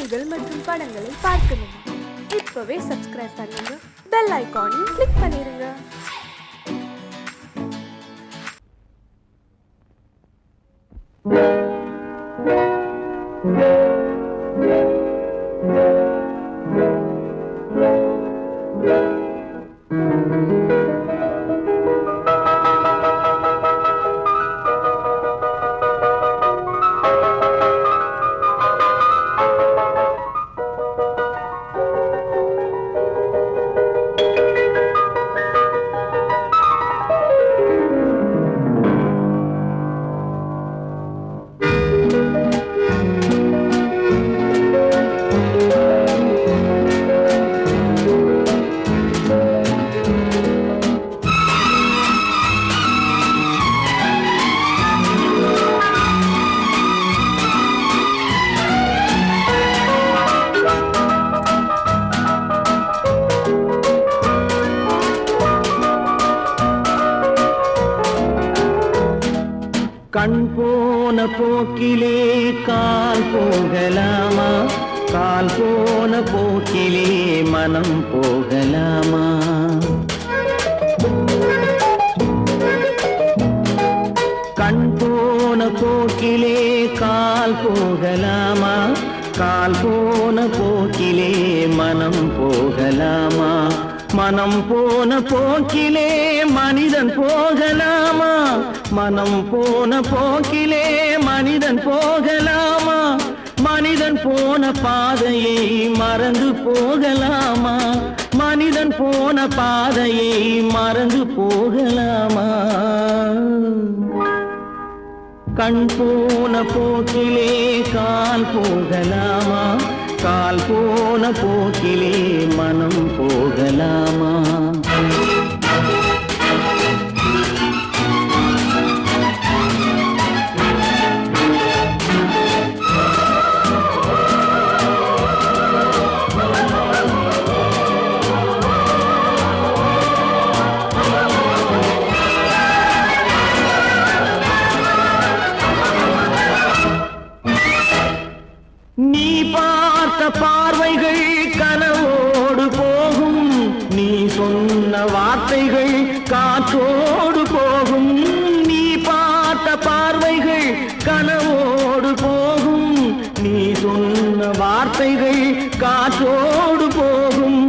பாடல்கள் மற்றும் படங்களை பார்க்கணுமா? இப்பவே சப்ஸ்கிரைப் பண்ணுங்க, பெல் ஐகானையும் கிளிக் பண்ணிருங்க. கண் போன போக்கிலே கால் போகலாமா? கால் போன போக்கிலே மனம் போகலாமா? கண் போன போக்கிலே கால் போகலாமா? கால் போன போக்கிலே மனம் போகலாமா? மனம் போன போக்கிலே மனிதன் போகலாமா? மனம் போன போக்கிலே மனிதன் போகலாமா? மனிதன் போன பாதையை மறந்து போகலாமா? மனிதன் போன பாதையை மறந்து போகலாமா? கண் போன போக்கிலே கால் போகலாமா? கால் போன போக்கிலே மனம் போகலாமா? நீ பார்த்த பார்வைகள் கனவோடு போகும், நீ சொன்ன வார்த்தைகள் காற்றோடு போகும். நீ பார்த்த பார்வைகள் கனவோடு போகும், நீ சொன்ன வார்த்தைகள் காற்றோடு போகும்.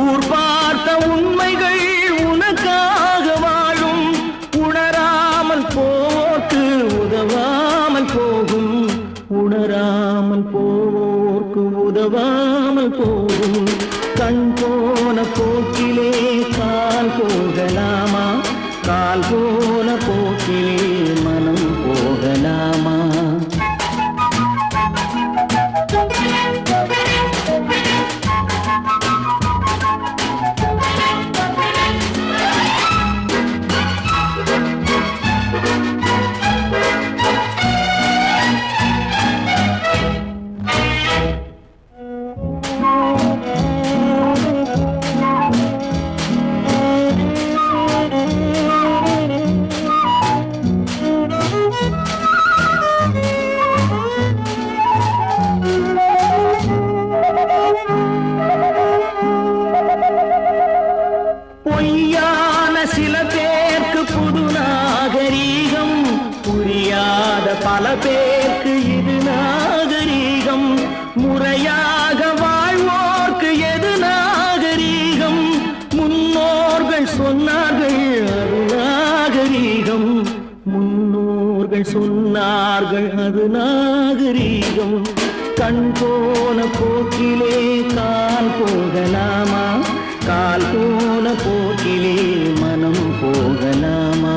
ஊர் பார்த்த உண்மைகள் உனக்காக வாழும், உணராமல் போக்கு உதவாமல் போகும். உணராமல் போக்கு உதவாமல் போகும். கண் போன போக்கிலே கால் போகலாமா? கால் போன போக்கிலே மனம் போகலாமா? பொய்யான சில பேருக்கு புது நாகரீகம், புரியாத பல பேருக்கு இது நாகரீகம். முறையாக வாழ்வோர்க்கு எது நாகரீகம்? முன்னோர்கள் சொன்னார்கள் அது நாகரீகம். முன்னோர்கள் சொன்னார்கள் அது நாகரீகம். கண் போன போக்கிலே கால் போகலாமா? கால் போன போக்கிலே மனம் போகலாமா?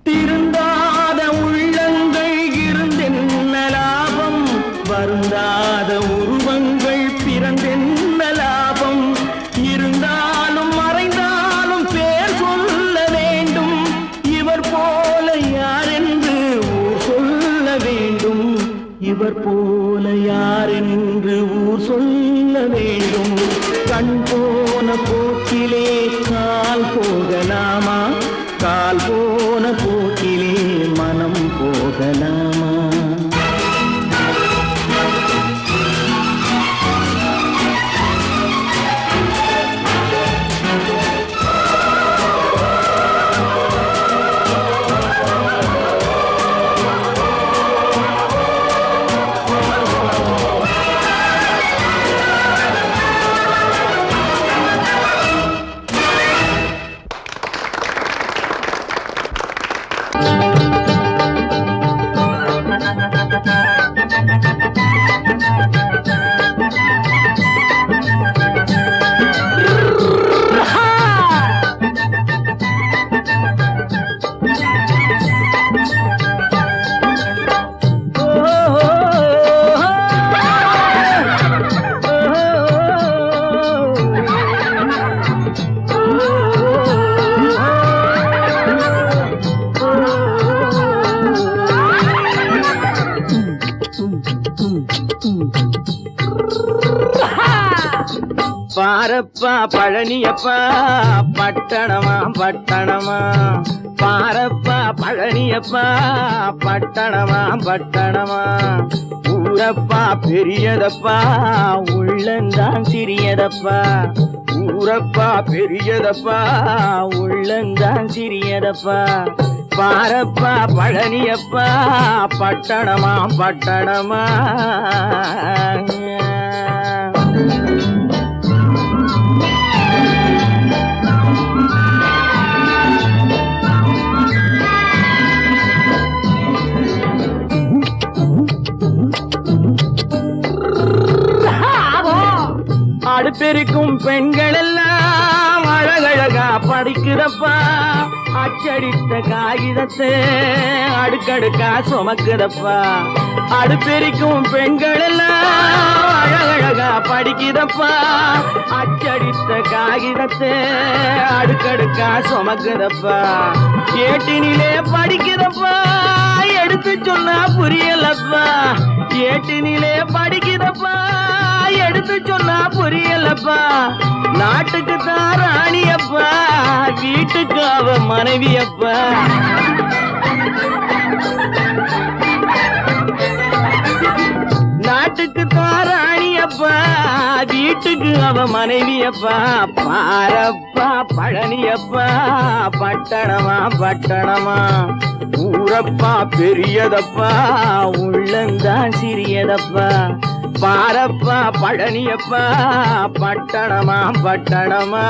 திருந்தாத உள்ளங்கள் போக்கிலே கால் போகலாமா? கால் போன போக்கிலே மனம் போகலாமா? பாரப்பா பழனியப்பா பட்டணமா பட்டணமா, பாரப்பா பழனியப்பா பட்டணமா பட்டணமா, ஊரப்பா பெரியதப்பா உள்ளந்தான் சிறியதப்பா, ஊரப்பா பெரியதப்பா உள்ளந்தான் சிறியதப்பா, பாரப்பா பழனியப்பா பட்டணமா பட்டணமா. அடுப்பெருக்கும் பெண்கள் எல்லாம் அழகழகா படிக்கிறப்பா, அச்சடித்த காகிதத்தை அடுக்கடுக்கா சுமக்குதப்பா, அடுப்பெருக்கும் பெண்கள் எல்லாம் அழகழகா படிக்கிறப்பா, அச்சடித்த காகிதத்தை அடுக்கடுக்கா சுமக்குதப்பா, ஏட்டினிலே படிக்கிறப்பா எடுத்து சொன்னா புரியலப்பா, ஏட்டினிலே படிக்கிறப்பா எடுத்து சொன்னா புரியலப்பா, நாட்டுக்கு தான் ராணியப்பா வீட்டுக்கு அவ மனைவியப்பா, நாட்டுக்கு தான் ராணியப்பா வீட்டுக்கு அவ மனைவியப்பா, பாரப்பா பழனியப்பா பட்டணமா பட்டணமா, ஊரப்பா பெரியதப்பா உள்ளந்தான் சிறியதப்பா, பாரப்பா பழனியப்பா பட்டணமா பட்டணமா.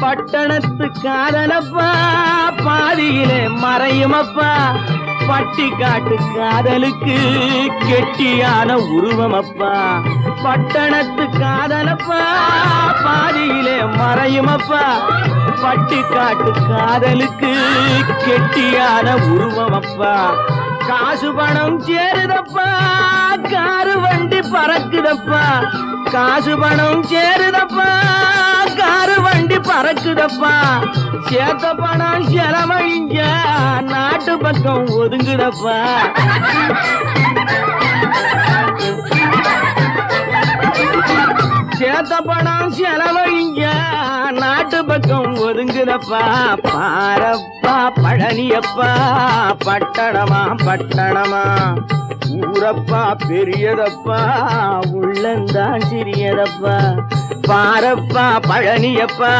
பட்டணத்து காதலப்பா பாதியிலே மறையுமப்பா, பட்டி காட்டு காதலுக்கு கெட்டியான உருவமப்பா, பட்டணத்து காதலப்பா பாதியிலே மறையுமப்பா, பட்டி காட்டு காதலுக்கு கெட்டியான உருவமப்பா, காசு பணம் சேருதப்பா காரு வண்டி பறக்குதப்பா, காசு பணம் சேருதப்பா காரு வண்டி பறக்குதப்பா, சேத்த பணம் செலவழிஞ்ச நாட்டு பக்கம் ஒதுங்குதப்பா, சேத்த பணம் செலவழிஞ்ச நாட்டு பக்கம் ஒதுங்குதப்பா, பாரப்பா பழனியப்பா பட்டணமா பட்டணமா, ஊரப்பா பெரியதப்பா உள்ளந்தான் சிறியதப்பா, பாரப்பா பழனியப்பா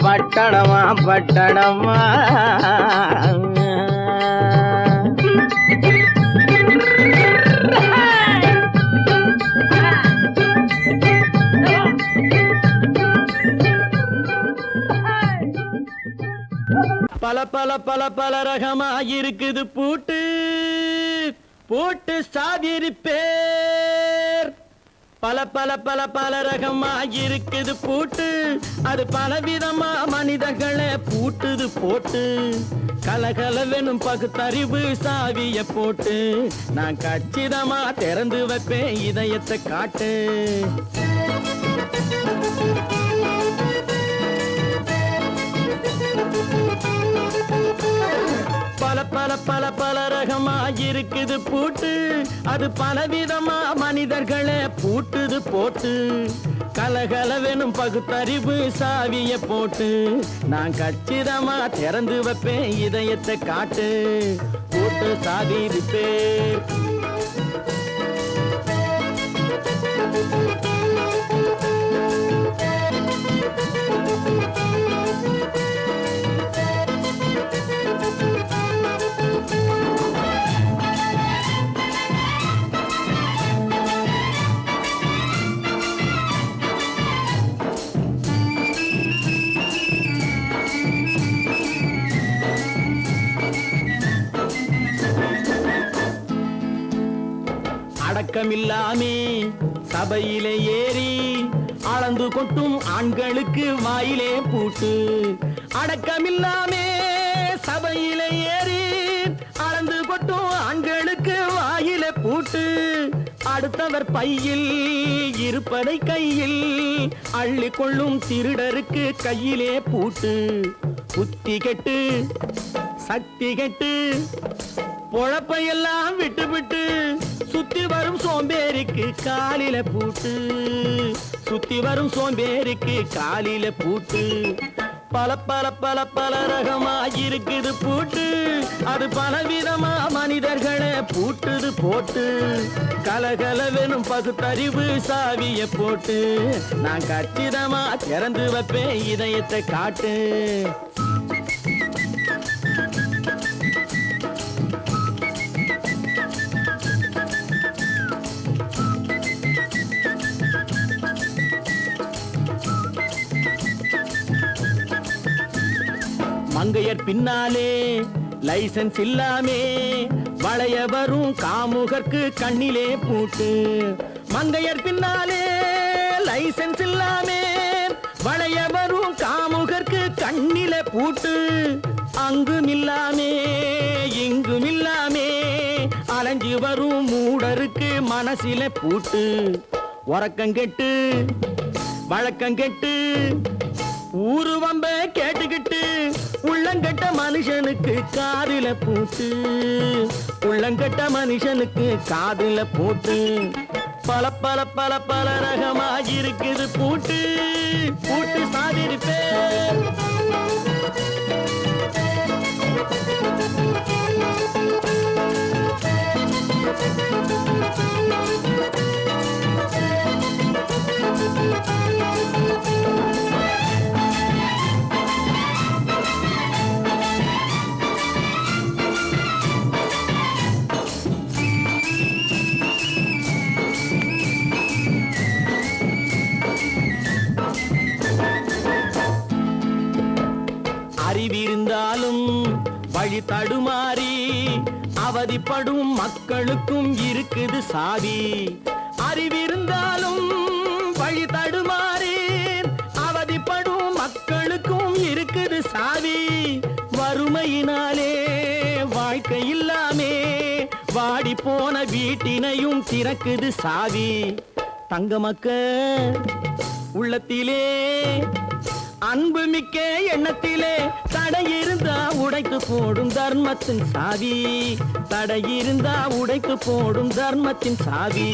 பட்டணமா பட்டணமா. பல பல பல பல ரகமா இருக்குது பூட்டு, பூட்டு சாவிரி பேர், பல பல பல பல ரகமா இருக்குது பூட்டு, அது பலவிதமா மனிதர்களை பூட்டுது போட்டு, கலகலவெனும் பகுத்தறிவு சாவிய போட்டு, நான் கச்சிதமா திறந்து வைப்பேன் இதயத்தை காட்டு. இருக்குது பூட்டு அது பலவிதமா மனிதர்களை பூட்டுது போட்டு கலகலவெனும் பகுத்தறிவு சாவிய போட்டு நான் கச்சிதமா திறந்து வைப்பேன் இதயத்தை காட்டு பூட்டு சாவி ரிப்பேர். அடக்கமில்லாமே சபையிலே ஏறி அளந்து கொட்டும் ஆண்களுக்கு வாயிலே பூட்டு. அடக்கமில்லாமே சபையிலே ஏறி அளந்து கொட்டும் ஆண்களுக்கு வாயிலே பூட்டு. அடுத்தவர் பையில் இருப்பதை கையில் அள்ளி கொள்ளும் திருடருக்கு கையிலே பூட்டு. புத்தி கெட்டு சக்தி கெட்டு பொழப்பையெல்லாம் விட்டு விட்டு சுத்தி வரும் சோம்பேறிக்கு காலில பூட்டு. சுத்தி வரும் சோம்பேறிக்கு காலில பூட்டு. பல பல பல பல ரகமா இருக்குது பூட்டு அது பலவிதமா மனிதர்களை பூட்டுது போட்டு கலகலவெனும் பகுத்தறிவு சாவிய போட்டு நான் கச்சிதமா திறந்து வைப்பேன் இதயத்தை காட்டு. மங்கையர் பின்னாலே லைசன்ஸ் இல்லாமே வளைய வரும் காமுகர்க்கு கண்ணிலே பூட்டு. மங்கையர் பின்னாலே லைசன்ஸ் இல்லாமே வளைய வரும் காமுகர்க்கு கண்ணிலே பூட்டு. அங்கும் இல்லாமே இங்கும் இல்லாமே அலைஞ்சு வரும் மூடருக்கு மனசில பூட்டு. உறக்கங்கெட்டு வழக்கங்கெட்டு ஊருவம்ப கேட்டுக்கிட்டு உள்ளங்கட்ட மனுஷனுக்கு காதில பூட்டு. உள்ளங்கட்ட மனுஷனுக்கு காதில பூட்டு. பல பல பல பல ரகமா இருக்குது பூட்டு பூட்டு சாதிருப்பேன். அறிவிருந்தாலும் வழி தடுமாறி அவதிப்படும் மக்களுக்கும் இருக்குது சாவி. அறிவிருந்தாலும் வழி தடுமாறி அவதிப்படும் மக்களுக்கும் இருக்குது சாவி. வறுமையினாலே வாழ்க்கை இல்லாமே வாடி போன வீட்டினையும் திறக்குது சாவி. தங்க மக்க உள்ளத்திலே அன்பு மிக்க எண்ணத்திலே தடை இருந்தா உடைத்து போடும் தர்மத்தின் சாவி. தடை இருந்தா உடைத்து போடும் தர்மத்தின் சாவி.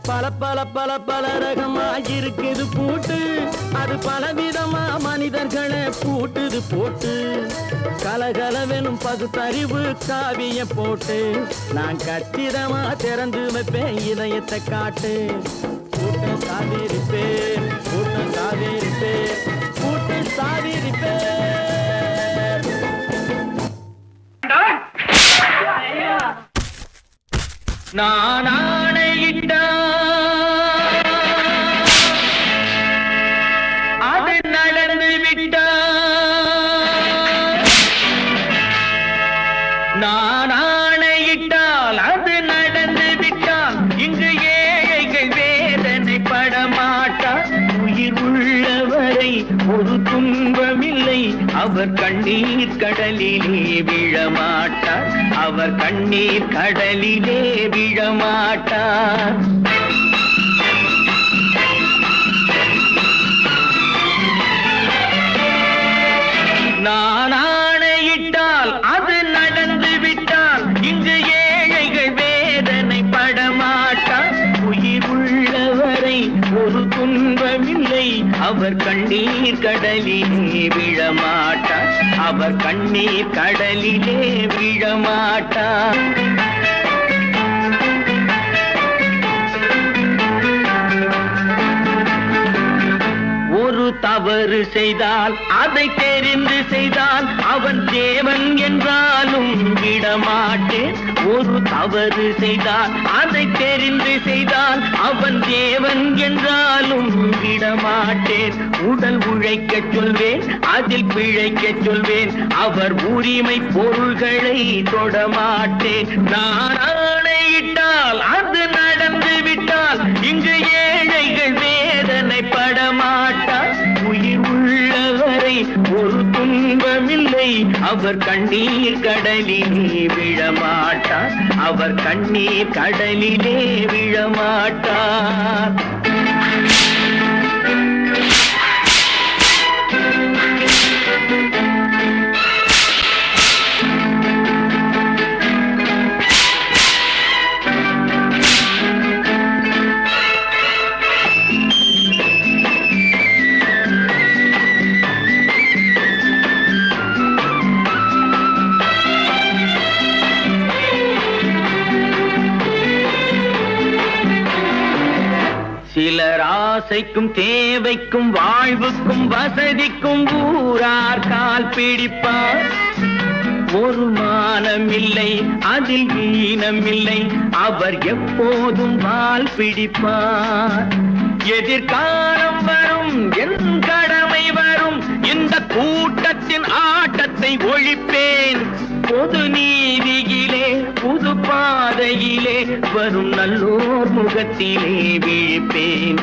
பல பல பல பல ரகமா இருக்குது பூட்டு அது பலவிதமா மனிதர்களை பூட்டுது போட்டு கலகலவெனும் பகுத்தறிவு காவிய போட்டு நான் கச்சிதமா திறந்து வைப்பேன் இதயத்தை காட்டு. கூட்டம் சாதிருப்பேன் கூட்டம் சாதிருப்பேன் கூட்டு சாதிருப்பேன். நான் ஆணையிட்டா அது நடந்து விட்டா. நான் ஆணையிட்டால் அது நடந்து விட்டால் இங்கு ஏழைகள் வேதனை படமாட்டார். உயிர் உள்ளவரை ஒரு துன்பமில்லை அவர் கண்ணீர் கடலிலே விழமாட்டார். அவர் கண்ணீர் கடலிலே விழமாட்டார். நான் ஆணையிட்டால் அது நடந்து விட்டால் இங்கு துன்பமில்லை. அவர் கண்ணீர் கடலிலே விழமாட்டார். அவர் கண்ணீர் கடலிலே விழமாட்டார். ஒரு தவறு செய்தால் அதை தெரிந்து செய்தால் அவன் தேவன் என்றாலும் விடமாட்டேன். ஒரு தவறு செய்தால் அதை தெரிந்து செய்தால் அவன் தேவன் என்றாலும் விடமாட்டேன். உடல் உழைக்கச் சொல்வேன், அதில் பிழைக்கச் சொல்வேன். அவர் உரிமை பொருள்களை தொடமாட்டேன். நான் ஆணையிட்டால் அது நடந்து விட்டால் இங்கு ஏழைகள் வேதனை படமாட்டார். உயிர் உள்ளவரை ஒரு துன்பமில்லை. அவர் கண்ணீர் கடலிலே விழமாட்டார். அவர் கண்ணீர் கடலிலே விழமாட்டார். சிலர் ஆசைக்கும் தேவைக்கும் வாழ்வுக்கும் வசதிக்கும் ஊரார் கால் பிடிப்பார். ஒரு மானமில்லை, அதில் ஈனமில்லை. அவர் எப்போதும் வால் பிடிப்பார். எதிர்காலம் வரும், என் கடமை வரும். இந்த கூட்டத்தின் ஆட்டத்தை ஒழிப்பேன். பொது நீதியிலே புது பாதையிலே வரும் நல்லோர் முகத்திலே விழிப்பேன்.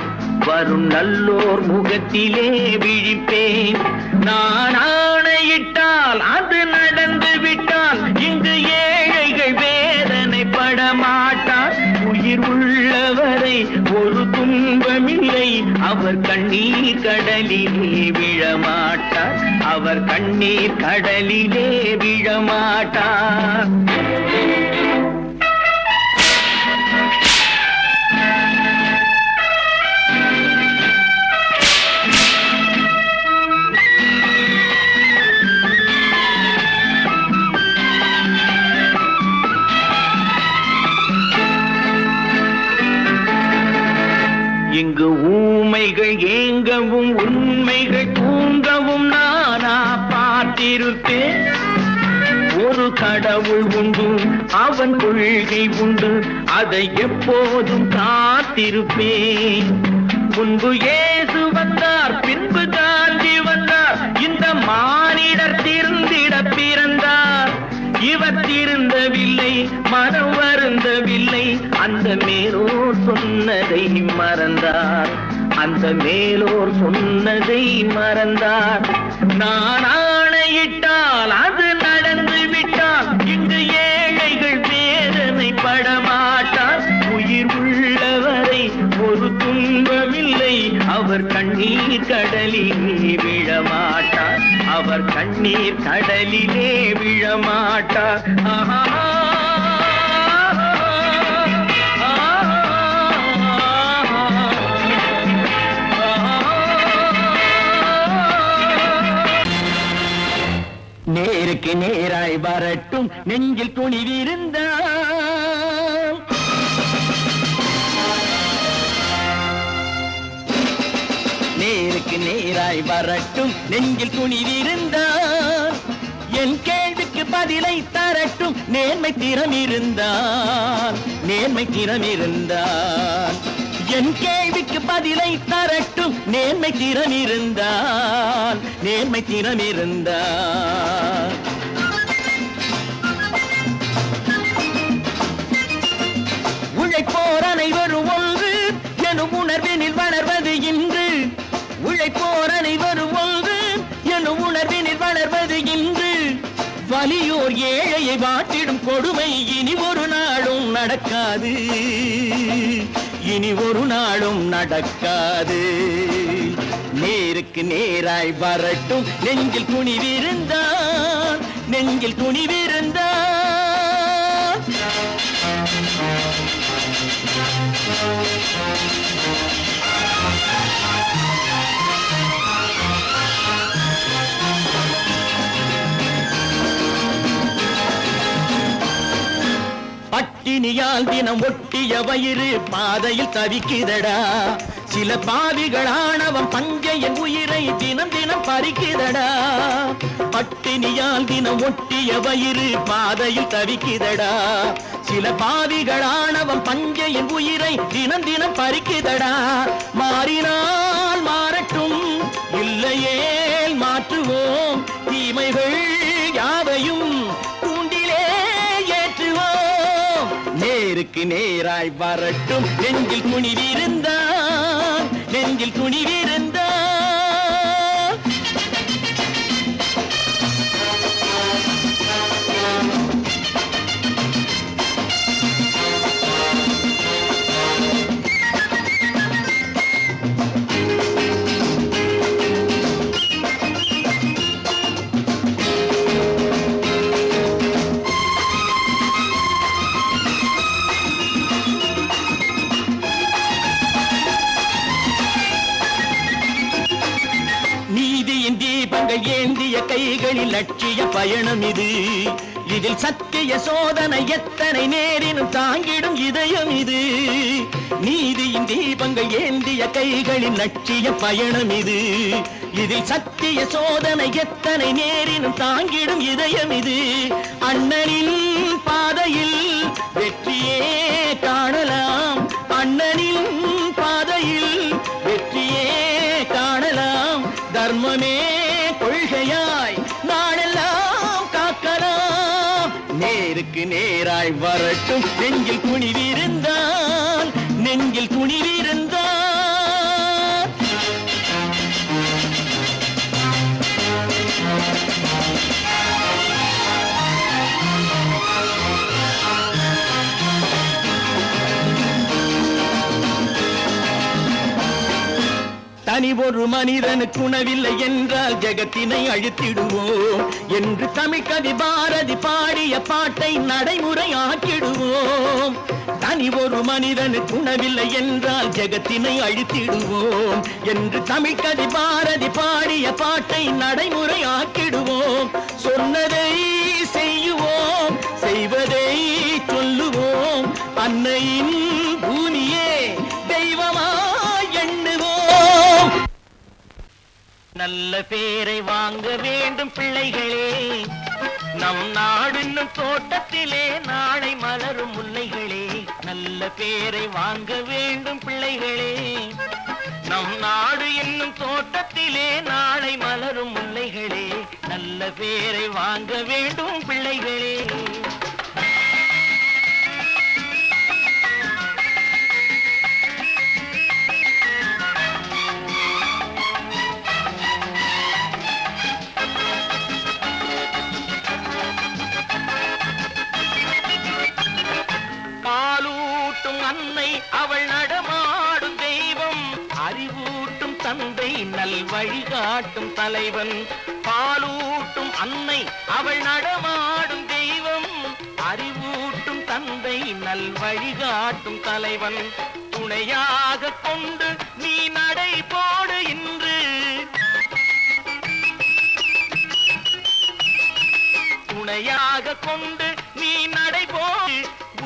வரும் நல்லோர் முகத்திலே விழிப்பேன். நான் ஆணையிட்டால் அது நடந்து விட்டால் இங்கு ஏழைகள் வேதனை படமாட்டார். உயிர் உள்ளவரை ஒரு துன்பமில்லை. அவர் கண்ணீர் கடலிலே விழமாட்டார். அவர் கண்ணீர் கடலிலே விழமாட்டார். இங்கு ஊமைகள் ஏங்கவும் உண்மைகள் தூங்கவும் நானா பார்த்திருப்பேன். ஒரு கடவுள் உண்டு, அவன் கொள்கை உண்டு, அதை எப்போதும் காத்திருப்பேன். முன்பு இயேசு வந்தார், பின்பு காந்தி வந்தார். இந்த மானிடர் திருந்திட பிறந்தார். இவர் திருந்தவில்லை, மனம் வருந்தவில்லை. அந்த மேலோர் சொன்னதை மறந்தார். அந்த மேலோர் சொன்னதை மறந்தார். நான் ஆணையிட்டால் அது நடந்து விட்டால் இங்கு ஏழைகள் வேதனை படமாட்டார். உயிர் உள்ளவரை ஒரு துன்பமில்லை. அவர் கண்ணீர் கடலிலே விழமாட்டார். அவர் கண்ணீர் கடலிலே விழமாட்டார். ஆஹா. நேருக்கு நேராய் வரட்டும், நெஞ்சில் துணிவிருந்தால். நேருக்கு நேராய் வரட்டும், நெஞ்சில் துணிவிருந்தால். என் கேள்விக்கு பதிலை தரட்டும், நேர்மை திறம் இருந்தால். நேர்மை திறம் இருந்தால் என் கேள்விக்கு பதிலை தரட்டும், நேர்மை திறம் இருந்தால். நேர்மை திறம் இருந்தால் உழைப்போர் அனைவரும் ஒன்று எனும் உணர்வினில் வளர்வது இன்று. உழைப்போர் அனைவரும் ஒன்று எனும் உணர்வினில் வளர்வது இன்று. வலியோர் ஏழையை வாட்டிடும் கொடுமை இனி ஒரு நாளும் நடக்காது. இனி ஒரு நாளும் நடக்காது. நேருக்கு நேராய் வரட்டும், நெஞ்சில் துணிவிருந்தால். நெஞ்சில் துணிவிருந்தால் பட்டினியால் தினம் ஒட்டிய வயிறு பாதையில் தவிக்குதடா. சில பாவிகளானவன் பஞ்சையின் உயிரை தினம் தினம் பறிக்குதடா. பட்டினியால் தினம் ஒட்டிய வயிறு பாதையில் தவிக்குதடா. சில பாவிகளானவன் பஞ்சையின் உயிரை தினம் தினம் பறிக்குதடா. மாறினால் மாறட்டும், இல்லையே மாற்றுவோம், தீமைகள் யாவையும் தூண்டிலே ஏற்றுவோம். நேருக்கு நேராய் வரட்டும், நெஞ்சில் துணிவிருந்தான், நெஞ்சில் துணிவிருந்தான். தீபங்கள் ஏந்திய கைகளில் லட்சிய பயணம் இது. இதில் சத்திய சோதனை எத்தனை நேரினும் தாங்கிடும் இதயம் இது. நீதியின் தீபங்கள் ஏந்திய கைகளில் லட்சிய பயணம் இது. இதில் சத்திய சோதனை எத்தனை நேரினும் தாங்கிடும் இதயம் இது. அண்ணனின் பாதையில் வெற்றியே காணலாம், அண்ணனின் பாதையில் வெற்றியே காணலாம். தர்மமே கொள்கையாய் நாளெல்லாம் காக்கலாம். நேருக்கு நேராய் வரட்டும், நெஞ்சில் துணிவிருந்தான், நெஞ்சில் துணிவிருந்தான். தனி ஒரு மனிதனுக்கு உணவில்லை என்றால் ஜெகத்தினை அழித்திடுவோம் என்று தமிழ்கவி பாரதி பாடிய பாட்டை நடைமுறையாக்கிடுவோம். தனி ஒரு மனிதனுக்கு உணவில்லை என்றால் ஜெகத்தினை அழித்திடுவோம் என்று தமிழ்கவி பாரதி பாடிய பாட்டை நடைமுறையாக்கிடுவோம். சொன்னதை செய்யுவோம், செய்வதை சொல்லுவோம், அன்னையின் பூமியே தெய்வமாய் எண்ணுவோம். நல்ல பேரை வாங்க வேண்டும் பிள்ளைகளே, நம் நாடு என்னும் தோட்டத்திலே நாளை மலரும் முல்லைகளே. நல்ல பேரை வாங்க வேண்டும் பிள்ளைகளே, நம் நாடு என்னும் தோட்டத்திலே நாளை மலரும் முல்லைகளே. நல்ல பேரை வாங்க வேண்டும் பிள்ளைகளே. அன்னை அவள் நடமாடும் தெய்வம், அறிவூட்டும் தந்தை நல் வழிகாட்டும் தலைவன். பாலூட்டும் அன்னை அவள் நடமாடும் தெய்வம், அறிவூட்டும் தந்தை நல் வழிகாட்டும் தலைவன். துணையாக கொண்டு நீ நடை போடு இன்று, துணையாக கொண்டு நீ நடை போடு.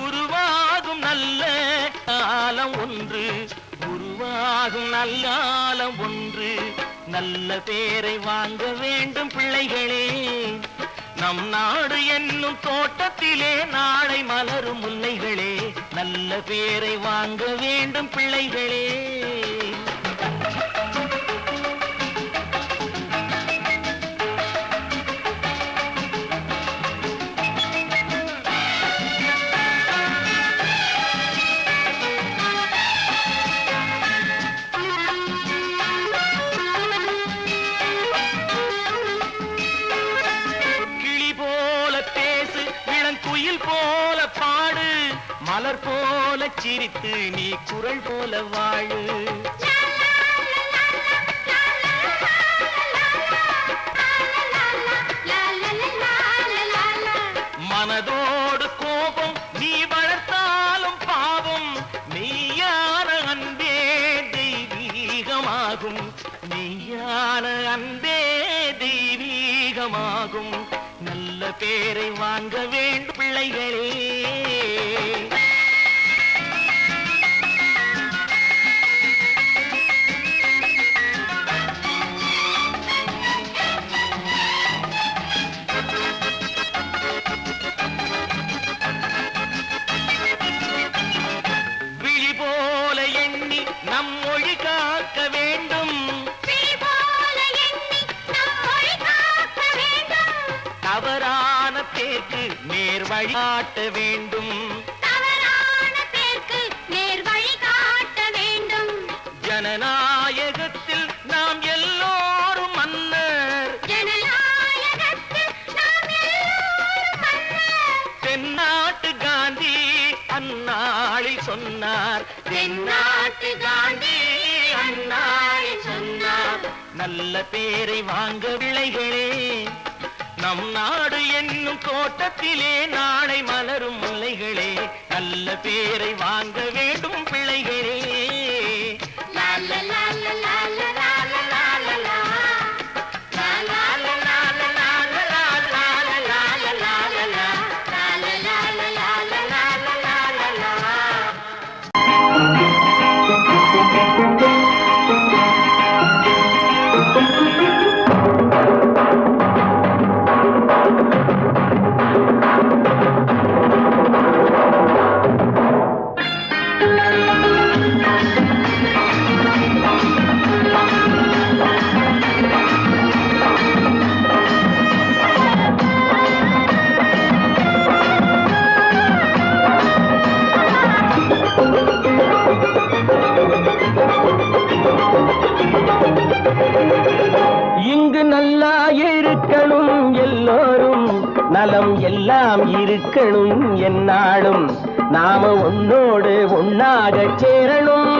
உருவாகும் நல்ல காலம் ஒன்று, உருவாகும் நல்ல காலம் ஒன்று. நல்ல பேரை வாங்க வேண்டும் பிள்ளைகளே, நம் நாடு என்னும் தோட்டத்திலே நாளை மலரும் முல்லைகளே. நல்ல பேரை வாங்க வேண்டும் பிள்ளைகளே. போல பாடு, மலர் போல சிரித்து நீ குரல் போல வாழு. மனதோடு கோபம் நீ வளர்த்தாலும் பாவம், மெய்யான அன்பே தெய்வீகமாகும், மெய்யான அன்பே தெய்வீகம். அதிகமாகும். நல்ல பேரை வாங்க வேண்டும் பிள்ளைகளே. விழி போல எண்ணி நம் மொழி காக்க வேண்டும். தவறான பேருக்கு நேர் வழி காட்ட வேண்டும். ஜனநாயகத்தில் நாம் எல்லோரும் மன்னர். தென்னாட்டு காந்தி அந்நாளில் சொன்னார். தென்னாட்டு காந்தி அந்நாளில் சொன்னார். நல்ல பேரை வாங்க பிள்ளைகளே. நம் நாடு என்னும் தோட்டத்திலே நாளை மலரும் முல்லைகளே. நல்ல பேரை வாங்க வேண்டும் பிள்ளைகளே. இங்கு நல்லா இருக்கணும் எல்லோரும், நலம் எல்லாம் இருக்கணும் என்னாலும். நாம ஒன்னோடு ஒன்னாக சேரணும்,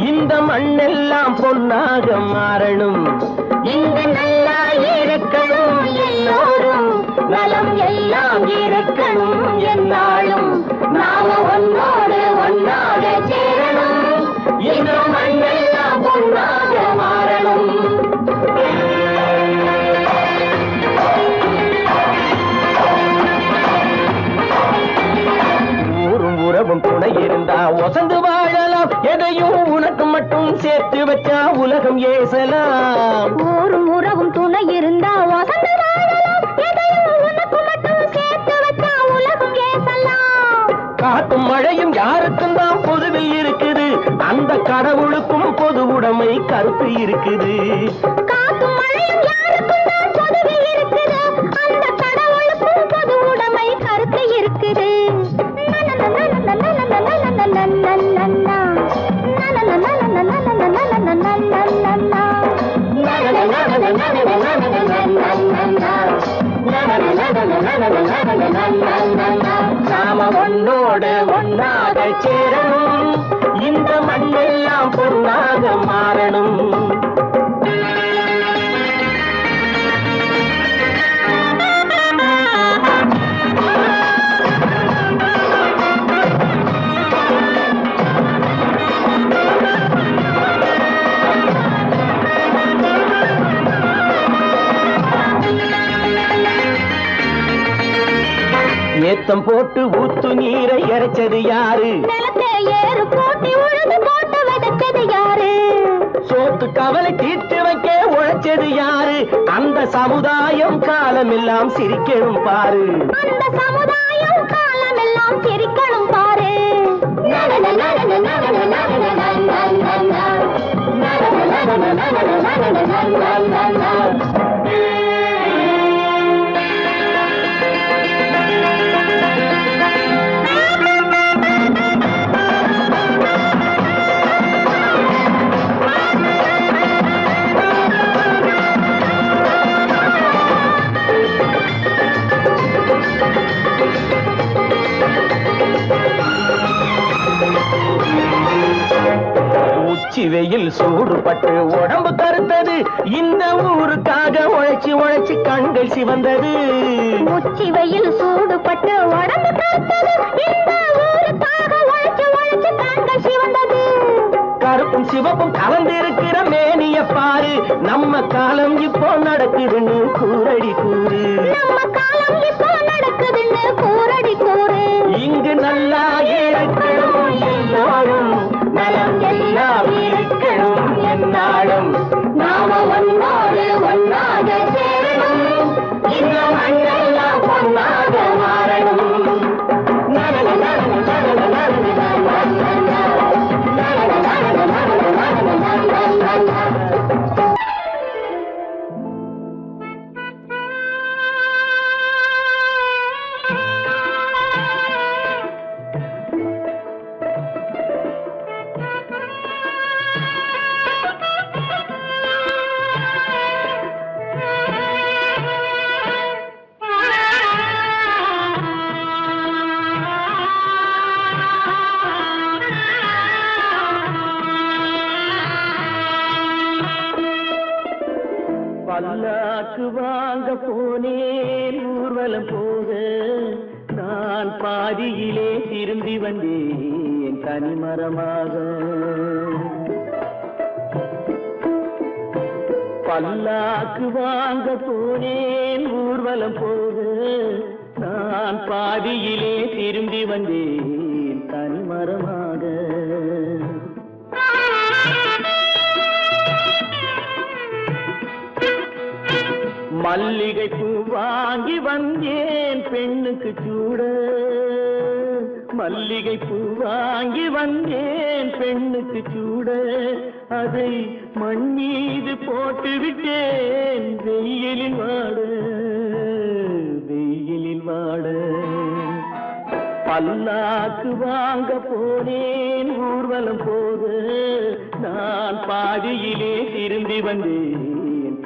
இந்த மண்ணெல்லாம் பொன்னாக மாறணும். இங்கு நல்லா இருக்கணும் எல்லோரும், நலம் எல்லாம் இருக்கணும் என்னாலும். நாம ஒன்னோடு ஒன்னாக சேரணும், இந்த மண்ணெல்லாம் பொன்னாக மாறணும். ஊரும் உறவும் துணை இருந்தா ஒசந்து வாழலாம், எதையும் உனக்கு மட்டும் சேர்த்து வச்சா உலகம் ஏசலாம். ஊரும் உறவும் துணை இருந்தா ஒசந்து வாழலாம், எதையும் உனக்கு மட்டும் சேர்த்து வச்சா உலகம் ஏசலாம். காத்தும் மழையும் யாருக்கும் தான் பொதுவில் இருக்குது, அந்த கடவுளுக்கும் பொது உடைமை கருத்து இருக்குது. காத்தும் மழையும் யாருக்கும் தான் பொதுவில் இருக்குது, அந்த கடவுளுக்கும் பொது உடைமை கருத்து இருக்குது. நாம ஒன்னோடு ஒன்னாக சேரணும், இந்த மண்ணெல்லாம் பொன்னாக மாறணும். ஏத்தம் போட்டு ஊத்து நீரை இறைச்சது யாரு? நிலத்தை ஏறு போட்டி உழுது போட்டு விதைச்சது யாரு? சோத்து கவலை தீர்த்து வைக்க உழைச்சது யாரு? அந்த சமுதாயம் காலமெல்லாம் சிரிக்கணும் பாரு. அந்த சமுதாயம் காலமெல்லாம் சிரிக்கணும் பாரு. உச்சி வெயில் சூடுபட்டு உடம்பு கருத்தது, இந்த ஊருக்காக உழைச்சி உழைச்சி கண்கள் சிவந்தது. உச்சி வெயில் சூடுபட்டு உடம்பு கருத்தது, இந்த ஊருக்காக உழைச்சி உழைச்சி கண்கள் சிவந்தது. கருப்பும் சிவப்பும் கலந்திருக்கிற மேனிய பாரு நம்ம காலம் இப்போ நடக்குதுன்னு கூரடி கூறு நம்ம காலம் இப்போ நடக்குதுன்னு கூரடி கூறு இங்கு நல்லா இருக்கணும் எல்லாரும் நலம் எல்லாம் இருக்கணும் என்னாலும் நாம ஒன்னோடு ஒன்னாக சேரணும் இந்த மண்ணெல்லாம் பொன்னாக மாறணும் பல்லாக்கு வாங்க போனேன் ஊர்வலம் போக நான் பாதியிலே திரும்பி வந்தேன் தனிமரமாக பல்லாக்கு வாங்க போனேன் ஊர்வலம் போக நான் பாதியிலே திரும்பி வந்தேன் தனிமரமாக மல்லிகை பூ வாங்கி வந்தேன் பெண்ணுக்கு சூட மல்லிகை பூ வாங்கி வந்தேன் பெண்ணுக்கு சூட அதை மண் மீது போட்டு விட்டேன் வெயிலில் வாட பல்லாக்கு வாங்க போனேன் ஊர்வலம் போக நான் பாதியிலே திரும்பி வந்தேன்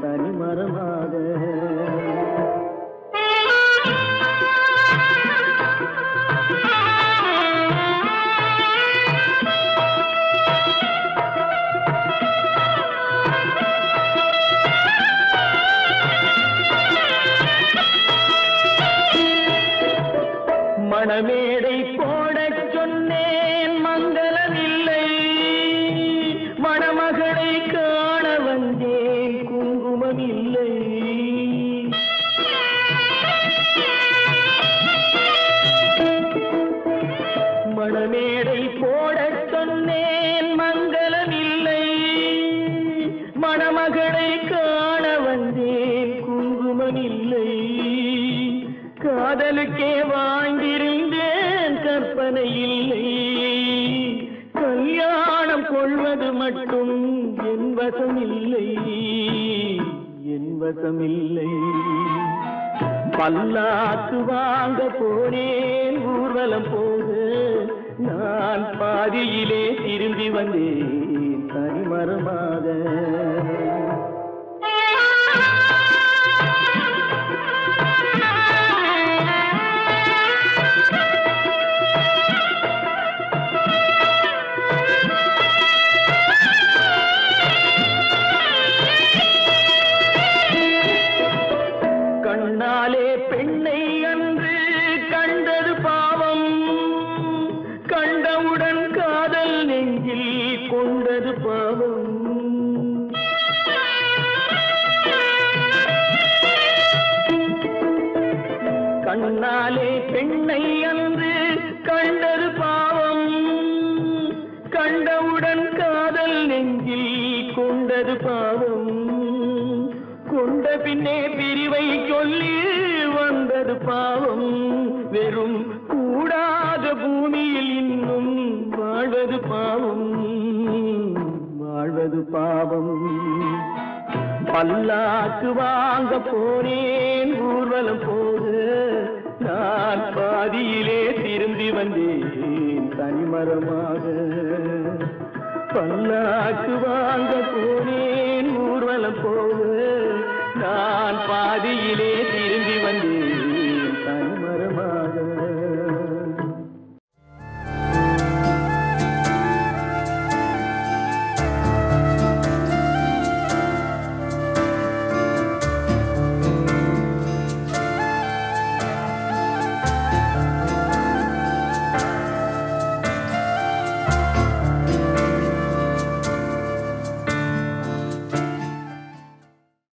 தனிமரமாக மணமேடை போடச் சொன்னேன் மங்களமில்லை மணமகளை காண வந்தேன் குங்குமமில்லை மணமேடை போடச் சொன்னேன் மங்களமில்லை மணமகளை காண வந்தேன் குங்குமமில்லை காதலுக்கே வாங்கியிருந்தேன் கற்பனை இல்லை கல்யாணம் கொள்வது மட்டும் என் வசமில்லை பல்லாக்கு வாங்க போனேன் ஊர்வலம் போக நான் பாதியிலே திரும்பி வந்தேன் தனிமரமாக கண்ணாலே பெண்ணை அன்று கண்டது பாவம் கண்டவுடன் காதல் நெஞ்சில் கொண்டது பாவம் கண்ணாலே பெண்ணை அன்று கண்டது பாவம் கண்டவுடன் காதல் நெஞ்சில் கொண்டது பாவம் கொண்ட பின்னே பிரிவை சொல்லி வந்தது பாவம் வெறும் கூடாத பூமியில் இன்னும் வாழ்வது பாவம் பல்லாக்கு வாங்க போனேன் ஊர்வலம் போக நான் பாதியிலே திரும்பி வந்தேன் தனிமரமாக பல்லாக்கு வாங்க போனேன் ஊர்வலம் போக நான் பாதியிலே திரும்பி வந்தேன்